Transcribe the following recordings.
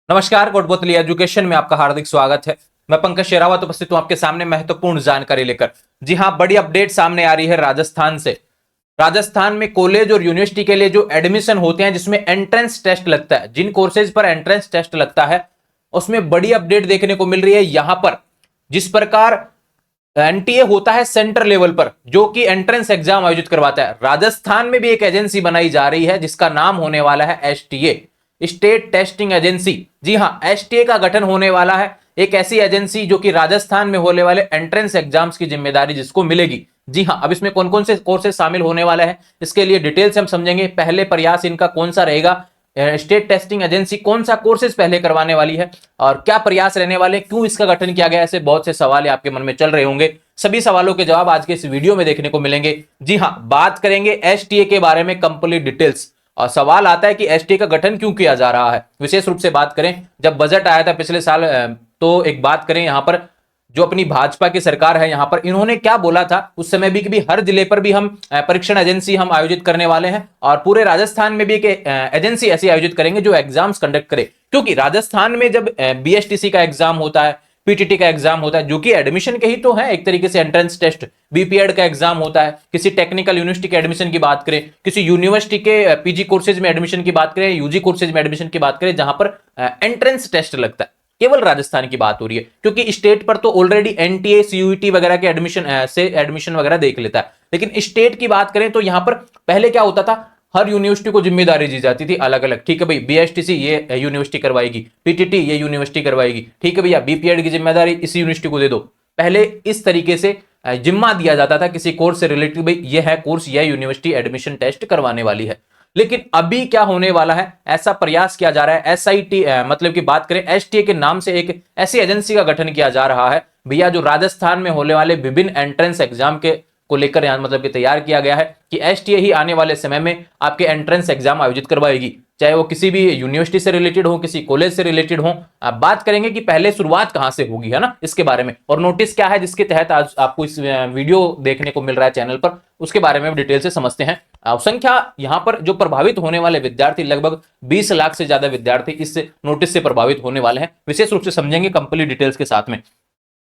नमस्कार, कोटपुतली एजुकेशन में आपका हार्दिक स्वागत है। मैं पंकज शेरावत उपस्थित हूं आपके सामने महत्वपूर्ण जानकारी लेकर। जी हां, बड़ी अपडेट सामने आ रही है राजस्थान से। राजस्थान में कॉलेज और यूनिवर्सिटी के लिए जो एडमिशन होते हैं, जिसमें एंट्रेंस टेस्ट लगता है, जिन कोर्सेज पर एंट्रेंस टेस्ट लगता है, उसमें बड़ी अपडेट देखने को मिल रही है। यहां पर जिस प्रकार एनटीए होता है सेंटर लेवल पर, जो कि एंट्रेंस एग्जाम आयोजित करवाता है, राजस्थान में भी एक एजेंसी बनाई जा रही है जिसका नाम होने वाला है एसटीए, स्टेट टेस्टिंग एजेंसी। जी हां, एसटीए का गठन होने वाला है, एक ऐसी एजेंसी जो कि राजस्थान में होने वाले एंट्रेंस एग्जाम्स की जिम्मेदारी जिसको मिलेगी। जी हां, अब इसमें कौन कौन से कोर्सेज शामिल होने वाले हैं, इसके लिए डिटेल से हम समझेंगे। पहले प्रयास इनका कौन सा रहेगा, स्टेट टेस्टिंग एजेंसी कौन सा कोर्सेज पहले करवाने वाली है और क्या प्रयास रहने वाले, क्यों इसका गठन किया गया, ऐसे बहुत से सवाल आपके मन में चल रहे होंगे। सभी सवालों के जवाब आज के इस वीडियो में देखने को मिलेंगे। जी हां, बात करेंगे एसटीए के बारे में कंप्लीट डिटेल्स। और सवाल आता है कि एसटीए का गठन क्यों किया जा रहा है। विशेष रूप से बात करें, जब बजट आया था पिछले साल, तो एक बात करें यहां पर जो अपनी भाजपा की सरकार है, यहां पर इन्होंने क्या बोला था उस समय भी कि हर जिले पर भी हम परीक्षण एजेंसी हम आयोजित करने वाले हैं और पूरे राजस्थान में भी एक एजेंसी ऐसी आयोजित करेंगे जो एग्जाम्स कंडक्ट करे। क्योंकि राजस्थान में जब बीएसटीसी का एग्जाम होता है, पीटीटी का एग्जाम होता है, जो कि एडमिशन के ही तो है एक तरीके से एंट्रेंस टेस्ट, बीपीएड का एग्जाम होता है, किसी टेक्निकल यूनिवर्सिटी के एडमिशन की बात करें, किसी यूनिवर्सिटी के पीजी कोर्सेज में एडमिशन की बात करें, यूजी कोर्सेज में एडमिशन की बात करें, जहां पर एंट्रेंस टेस्ट लगता है। केवल राजस्थान की बात हो रही है, क्योंकि स्टेट पर तो ऑलरेडी एनटीए सीयूईटी वगैरह के एडमिशन वगैरह देख लेता है। लेकिन स्टेट की बात करें तो यहां पर पहले क्या होता था, हर यूनिवर्सिटी को जिम्मेदारी दी जाती थी अलग अलग। ठीक है भाई, बीएसटीसी ये यूनिवर्सिटी करवाएगी, पीटीटी ये यूनिवर्सिटी करवाएगी, ठीक है भैया बीपीएड की जिम्मेदारी इसी यूनिवर्सिटी को दे दो। पहले इस तरीके से जिम्मा दिया जाता था किसी कोर्स से रिलेटेड, भाई ये है कोर्स, यह यूनिवर्सिटी एडमिशन टेस्ट करवाने वाली है। लेकिन अभी क्या होने वाला है, ऐसा प्रयास किया जा रहा है, एसआईटी मतलब की बात करें, एसटीए के नाम से एक ऐसी एजेंसी का गठन किया जा रहा है भैया, जो राजस्थान में होने वाले विभिन्न एंट्रेंस एग्जाम के को लेकर यहां मतलब कि तैयार किया गया है कि एसटीए ही आने वाले समय में आपके एंट्रेंस एग्जाम आयोजित करवाएगी, चाहे वो किसी भी यूनिवर्सिटी से रिलेटेड हो, किसी कॉलेज से रिलेटेड हो। आप बात करेंगे कि पहले शुरुआत कहां से होगी, है ना, इसके बारे में, और नोटिस क्या है जिसके तहत आज आपको इस वीडियो देखने को मिल रहा है चैनल पर, उसके बारे में डिटेल से समझते हैं। संख्या यहां पर जो प्रभावित होने वाले विद्यार्थी, लगभग 20 लाख से ज्यादा विद्यार्थी इस नोटिस से प्रभावित होने वाले हैं। विशेष रूप से समझेंगे कंप्लीट डिटेल्स के साथ में।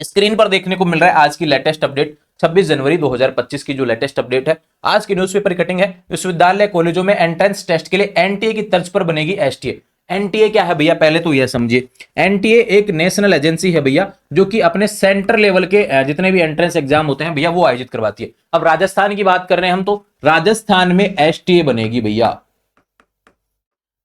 स्क्रीन पर देखने को मिल रहा है आज की लेटेस्ट अपडेट, 26 जनवरी 2025 की जो लेटेस्ट अपडेट है। आज की न्यूज़पेपर कटिंग है, विश्वविद्यालय कॉलेजों में एंट्रेंस टेस्ट के लिए एनटीए की तर्ज पर बनेगी एसटीए। एनटीए क्या है भैया, पहले तो यह समझिए, एनटीए एक नेशनल एजेंसी है भैया, जो कि अपने सेंटर लेवल के जितने भी एंट्रेंस एग्जाम होते हैं भैया वो आयोजित करवाती है। अब राजस्थान की बात कर रहे हैं हम, तो राजस्थान में एसटीए बनेगी भैया,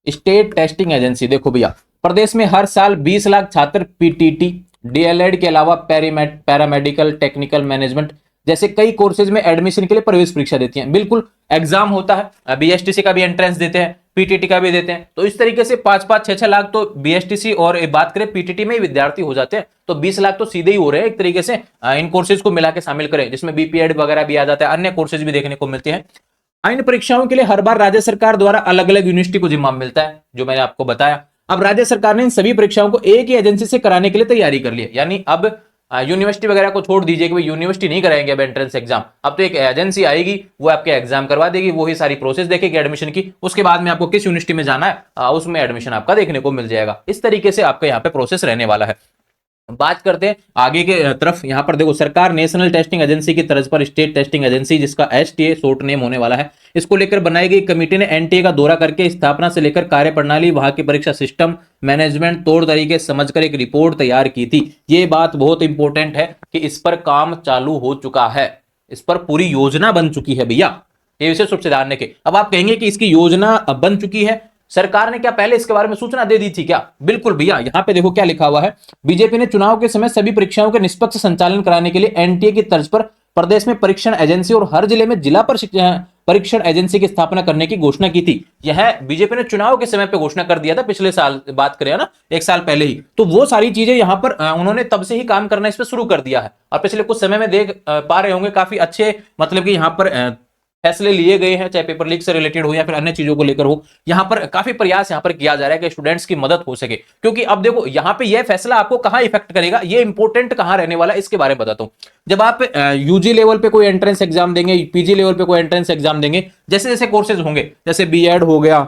स्टेट टेस्टिंग एजेंसी। देखो भैया, प्रदेश में हर साल 20 लाख छात्र पीटीटी, डीएलएड के अलावा पैरामेडिकल, टेक्निकल मैनेजमेंट जैसे कई कोर्सेज में एडमिशन के लिए प्रवेश परीक्षा देती हैं। बिल्कुल एग्जाम होता है, बीएसटीसी का भी एंट्रेंस देते हैं, पीटीटी का भी देते हैं, तो इस तरीके से 5-5, 6-6 लाख तो बीएसटीसी और बात करें पीटीटी में ही विद्यार्थी हो जाते हैं, तो 20 लाख तो सीधे ही हो रहे हैं एक तरीके से। इन कोर्सेज को मिला के शामिल करें, जिसमें बीपीएड वगैरह भी आ जाता है, अन्य कोर्सेज भी देखने को मिलते हैं। इन परीक्षाओं के लिए हर बार राज्य सरकार द्वारा अलग अलग यूनिवर्सिटी को जिम्मा मिलता है, जो मैंने आपको बताया। अब राज्य सरकार ने इन सभी परीक्षाओं को एक ही एजेंसी से कराने के लिए तैयारी कर ली है। यानी अब यूनिवर्सिटी वगैरह को छोड़ दीजिए कि भाई यूनिवर्सिटी नहीं कराएंगे अब एंट्रेंस एग्जाम, अब तो एक एजेंसी आएगी, वो आपके एग्जाम करवा देगी, वही सारी प्रोसेस देखेगी एडमिशन की, उसके बाद में आपको किस यूनिवर्सिटी में जाना है उसमें एडमिशन आपका देखने को मिल जाएगा। इस तरीके से आपका यहाँ पे प्रोसेस रहने वाला है। बात करते हैं आगे के तरफ। यहां पर देखो, सरकार नेशनल टेस्टिंग एजेंसी की तर्ज पर स्टेट टेस्टिंग एजेंसी, जिसका एसटीए शॉर्ट नेम होने वाला है, इसको लेकर बनाई गई कमेटी ने एनटीए का दौरा करके स्थापना से लेकर कार्यप्रणाली, वहां की परीक्षा सिस्टम, मैनेजमेंट, तौर तरीके समझकर एक रिपोर्ट तैयार की थी। ये बात बहुत इंपॉर्टेंट है कि इस पर काम चालू हो चुका है, इस पर पूरी योजना बन चुकी है भैया, ये विशेष रूप से ध्यान रखें। अब आप कहेंगे कि इसकी योजना बन चुकी है, सरकार ने क्या पहले इसके बारे में सूचना दे दी थी क्या? बिल्कुल भैया, यहां पे देखो क्या लिखा हुआ है, बीजेपी ने चुनाव के समय सभी परीक्षाओं के निष्पक्ष संचालन कराने के लिए एनटीए की तर्ज पर प्रदेश में परीक्षण एजेंसी और हर जिले में जिला परीक्षण एजेंसी की स्थापना करने की घोषणा की थी। यह बीजेपी ने चुनाव के समय पे घोषणा कर दिया था, पिछले साल बात करें ना, एक साल पहले ही। तो वो सारी चीजें यहां पर उन्होंने तब से ही काम करना इस पर शुरू कर दिया है, और पिछले कुछ समय में देख पा रहे होंगे काफी अच्छे मतलब कि यहां पर फैसले लिए गए हैं, चाहे पेपर लीक से रिलेटेड हो या फिर अन्य चीजों को लेकर हो। यहां पर काफी प्रयास यहां पर किया जा रहा है कि स्टूडेंट्स की मदद हो सके, क्योंकि अब देखो यहां पे यह फैसला आपको कहां इफेक्ट करेगा, ये इंपॉर्टेंट कहां रहने वाला है, इसके बारे में बताता हूं। जब आप यूजी लेवल पे कोई एंट्रेंस एग्जाम देंगे, पीजी लेवल पे कोई एंट्रेंस एग्जाम देंगे, जैसे जैसे कोर्सेज होंगे, जैसे बीएड हो गया,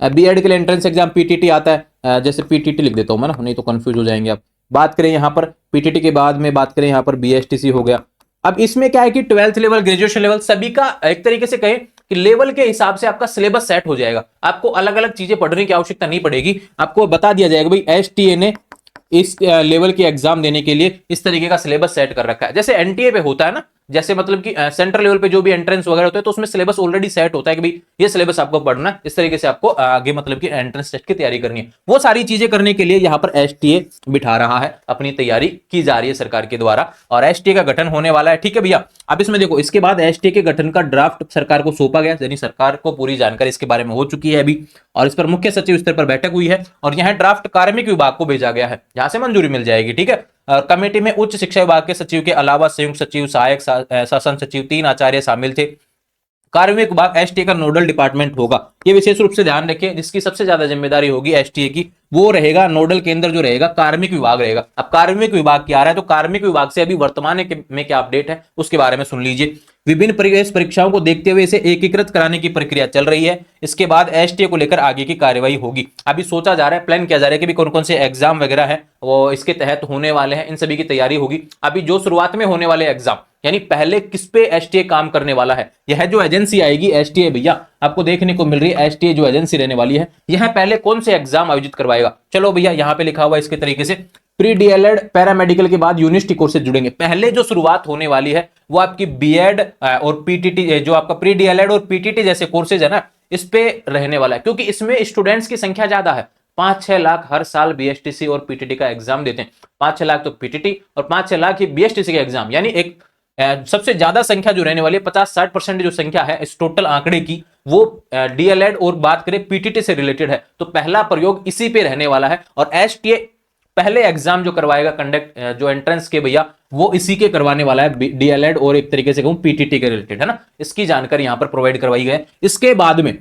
बीएड के लिए एंट्रेंस एग्जाम पीटीटी आता है, जैसे पीटीटी लिख देता हूं मैं ना, नहीं तो कंफ्यूज हो जाएंगे आप। बात करें यहाँ पर पीटीटी के बाद में बात करें यहाँ पर बीएसटीसी हो गया। अब इसमें क्या है कि 12th लेवल, ग्रेजुएशन लेवल सभी का एक तरीके से कहें कि लेवल के हिसाब से आपका सिलेबस सेट हो जाएगा। आपको अलग अलग चीजें पढ़ने की आवश्यकता नहीं पड़ेगी। आपको बता दिया जाएगा भाई एसटीए ने इस लेवल के एग्जाम देने के लिए इस तरीके का सिलेबस सेट कर रखा है। जैसे एनटीए पे होता है ना, जैसे मतलब कि सेंट्रल लेवल पे जो भी एंट्रेंस वगैरह होता है तो उसमें सिलेबस ऑलरेडी सेट होता है कि भाई ये सिलेबस आपको पढ़ना है, इस तरीके से आपको आगे मतलब कि एंट्रेंस टेस्ट की तैयारी करनी है। वो सारी चीजें करने के लिए यहाँ पर एसटीए बिठा रहा है, अपनी तैयारी की जा रही है सरकार के द्वारा, और एसटीए का गठन होने वाला है। ठीक है भैया, अब इसमें देखो, इसके बाद एसटीए के गठन का ड्राफ्ट सरकार को सौंपा गया, यानी सरकार को पूरी जानकारी इसके बारे में हो चुकी है अभी, और इस पर मुख्य सचिव स्तर पर बैठक हुई है, और यह ड्राफ्ट कार्मिक विभाग को भेजा गया है, जहां से मंजूरी मिल जाएगी। ठीक है, कमेटी में उच्च शिक्षा विभाग के सचिव के अलावा संयुक्त सचिव, सहायक शासन सचिव, 3 आचार्य शामिल थे। कार्मिक विभाग एसटीए का नोडल डिपार्टमेंट होगा, ये विशेष रूप से ध्यान रखिए। जिसकी सबसे ज्यादा जिम्मेदारी होगी एसटीए की, वो रहेगा नोडल केंद्र जो रहेगा कार्मिक विभाग रहेगा। अब कार्मिक विभाग क्या आ रहा है, तो कार्मिक विभाग से अभी वर्तमान में क्या अपडेट है उसके बारे में सुन लीजिए। विभिन्न प्रवेश परीक्षाओं को देखते हुए इसे एकीकृत कराने की प्रक्रिया चल रही है। इसके बाद एसटीए को लेकर आगे की कार्यवाही होगी। अभी सोचा जा रहा है, प्लान किया जा रहा है कि भी कौन कौन से एग्जाम वगैरह है वो इसके तहत होने वाले हैं, इन सभी की तैयारी होगी। अभी जो शुरुआत में होने वाले एग्जाम, यानी पहले किस पे एसटीए काम करने वाला है, यह जो एजेंसी आएगी एसटीए, भैया आपको देखने को मिल रही है एसटीए जो एजेंसी रहने वाली है, यह पहले कौन से एग्जाम आयोजित करवाएगा। चलो भैया, यहां पे लिखा हुआ है इसके तरीके से, प्री डीएलएड पैरामेडिकल के बाद यूनिवर्सिटी कोर्सेज जुड़ेंगे। पहले जो शुरुआत होने वाली है वो आपकी बीएड और पीटीटी, जो आपका प्री डीएलएड और पीटीटी जैसे कोर्सेज है ना, इस पे रहने वाला है, क्योंकि इसमें स्टूडेंट्स की संख्या ज्यादा है। 5-6 लाख हर साल बीएसटीसी और पीटीटी का एग्जाम देते हैं। 5-6 लाख तो पीटीटी और 5-6 लाख ही बीएसटीसी का एग्जाम, यानी एक सबसे ज्यादा संख्या जो रहने वाली है, 50-60% जो संख्या है इस टोटल आंकड़े की, वो डीएलएड और बात करें पीटीटी से रिलेटेड है। तो पहला प्रयोग इसी पे रहने वाला है, और एसटीए पहले एग्जाम जो करवाएगा कंडक्ट, जो एंट्रेंस के भैया, वो इसी के करवाने वाला है, डीएलएड और एक तरीके से कहूं पीटीटी के रिलेटेड, है ना। इसकी जानकारी यहां पर प्रोवाइड करवाई गई है। इसके बाद में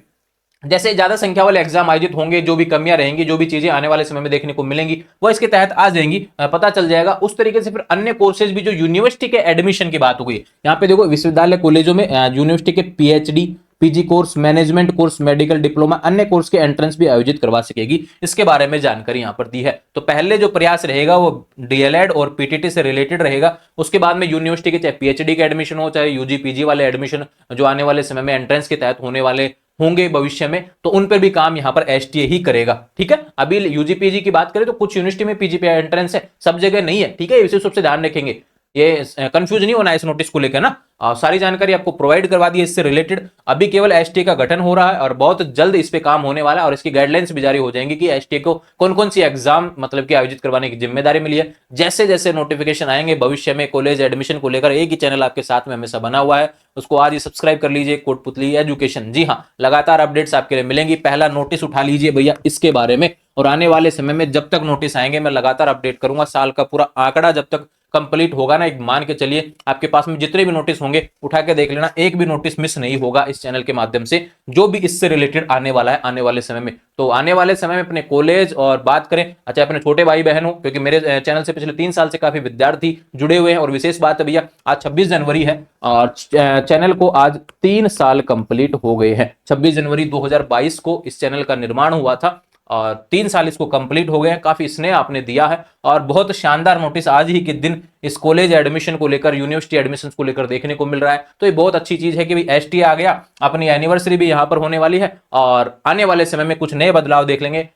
जैसे ज्यादा संख्या वाले एग्जाम आयोजित होंगे, जो भी कमियां रहेंगी, जो भी चीजें आने वाले समय में देखने को मिलेंगी, वो इसके तहत आ जाएंगी, पता चल जाएगा। उस तरीके से फिर अन्य कोर्सेज भी, जो यूनिवर्सिटी के एडमिशन की बात हुई, यहाँ पे देखो विश्वविद्यालय कॉलेजों में यूनिवर्सिटी के PhD, PG course, management course, medical diploma, अन्य कोर्स के एंट्रेंस भी आयोजित करवा सकेगी। इसके बारे में जानकारी यहां पर दी है। तो पहले जो प्रयास रहेगा वो डीएलएड और पीटीटी से रिलेटेड रहेगा। उसके बाद में यूनिवर्सिटी के चाहे पीएचडी के एडमिशन हो, चाहे यूजी पीजी वाले एडमिशन जो आने वाले समय में एंट्रेंस के तहत होने वाले होंगे भविष्य में, तो उन पर भी काम यहां पर एसटीए ही करेगा। ठीक है, अभी यूजी पीजी की बात करें तो कुछ यूनिवर्सिटी में पीजी पे एंट्रेंस है, सब जगह नहीं है। ठीक है, विशेष रूप से ध्यान रखेंगे, ये कंफ्यूज नहीं होना इस नोटिस को लेकर ना। सारी जानकारी आपको प्रोवाइड करवा दी है इससे रिलेटेड। अभी केवल एसटीए का गठन हो रहा है और बहुत जल्द इस पे काम होने वाला है, और इसकी गाइडलाइंस भी जारी हो जाएंगी कि एसटीए को कौन कौन सी एग्जाम मतलब कि आयोजित करवाने की जिम्मेदारी मिली है। जैसे जैसे नोटिफिकेशन आएंगे भविष्य में कॉलेज एडमिशन को लेकर, एक ही चैनल आपके साथ में हमेशा बना हुआ है, उसको आज ही सब्सक्राइब कर लीजिए, कोटपुतली एजुकेशन। जी हाँ, लगातार अपडेट्स आपके लिए मिलेंगी। पहला नोटिस उठा लीजिए भैया इसके बारे में, और आने वाले समय में जब तक नोटिस आएंगे मैं लगातार अपडेट करूंगा। साल का पूरा आंकड़ा जब तक कंप्लीट होगा ना, एक मान के चलिए आपके पास में जितने भी नोटिस होंगे उठा के देख लेना, एक भी नोटिस मिस नहीं होगा इस चैनल के माध्यम से, जो भी इससे रिलेटेड आने वाला है आने वाले समय में। तो आने वाले समय में अपने कॉलेज और बात करें, अच्छा अपने छोटे भाई बहन हो, क्योंकि मेरे चैनल से पिछले 3 साल से काफी विद्यार्थी जुड़े हुए हैं। और विशेष बात है भैया, आज 26 जनवरी है और चैनल को आज 3 साल कंप्लीट हो गए हैं। 26 जनवरी 2022 को इस चैनल का निर्माण हुआ था और 3 साल इसको कंप्लीट हो गए हैं। काफी स्नेह आपने दिया है, और बहुत शानदार नोटिस आज ही के दिन इस कॉलेज एडमिशन को लेकर, यूनिवर्सिटी एडमिशन को लेकर देखने को मिल रहा है। तो ये बहुत अच्छी चीज है कि भाई एसटी आ गया, अपनी एनिवर्सरी भी यहाँ पर होने वाली है, और आने वाले समय में कुछ नए बदलाव देख लेंगे।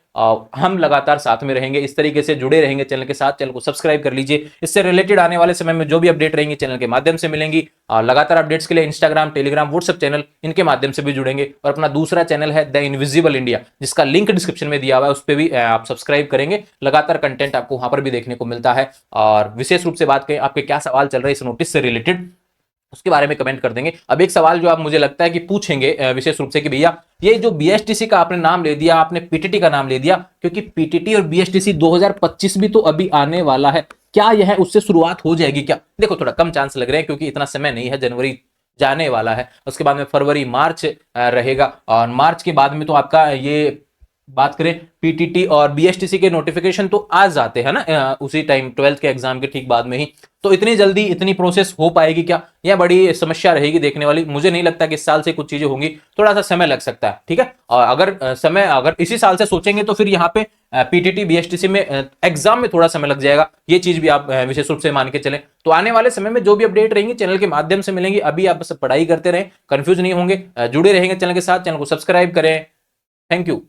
हम लगातार साथ में रहेंगे, इस तरीके से जुड़े रहेंगे चैनल के साथ। चैनल को सब्सक्राइब कर लीजिए, इससे रिलेटेड आने वाले समय में जो भी अपडेट रहेंगी चैनल के माध्यम से मिलेंगी। और लगातार अपडेट्स के लिए इंस्टाग्राम, टेलीग्राम, व्हाट्सएप चैनल, इनके माध्यम से भी जुड़ेंगे। और अपना दूसरा चैनल है द इनविजिबल इंडिया, जिसका लिंक डिस्क्रिप्शन में दिया हुआ है, उस पर भी आप सब्सक्राइब करेंगे। लगातार कंटेंट आपको वहां पर भी देखने को मिलता है। और विशेष रूप से बात करें, आपके क्या सवाल चल रहे हैं इस नोटिस से रिलेटेड, उसके बारे में कमेंट कर देंगे। अब एक सवाल जो आप मुझे लगता है कि पूछेंगे विशेष रूप से कि भैया ये जो बीएसटीसी का आपने नाम ले दिया, आपने पीटीटी का नाम ले दिया, क्योंकि पीटीटी और बीएसटीसी 2025 भी तो अभी आने वाला है, क्या यह उससे शुरुआत हो जाएगी क्या? देखो थोड़ा कम चांस लग रहे हैं, क्योंकि इतना समय नहीं है, जनवरी जाने वाला है, उसके बाद में फरवरी मार्च रहेगा, और मार्च के बाद में तो आपका ये बात करें पीटीटी और बीएसटीसी के नोटिफिकेशन तो आ जाते हैं ना उसी टाइम 12th के एग्जाम के ठीक बाद में ही। तो इतनी जल्दी इतनी प्रोसेस हो पाएगी क्या? यह बड़ी समस्या रहेगी देखने वाली। मुझे नहीं लगता कि इस साल से कुछ चीजें होंगी, थोड़ा सा समय लग सकता है। ठीक है, और अगर इसी साल से सोचेंगे तो फिर यहाँ पे पीटीटी बीएसटीसी में एग्जाम में थोड़ा समय लग जाएगा। ये चीज भी आप विशेष रूप से मान के चलें। तो आने वाले समय में जो भी अपडेट रहेंगी चैनल के माध्यम से मिलेंगी। अभी आप बस पढ़ाई करते रहें, कंफ्यूज नहीं होंगे, जुड़े रहेंगे चैनल के साथ। चैनल को सब्सक्राइब करें। Thank you.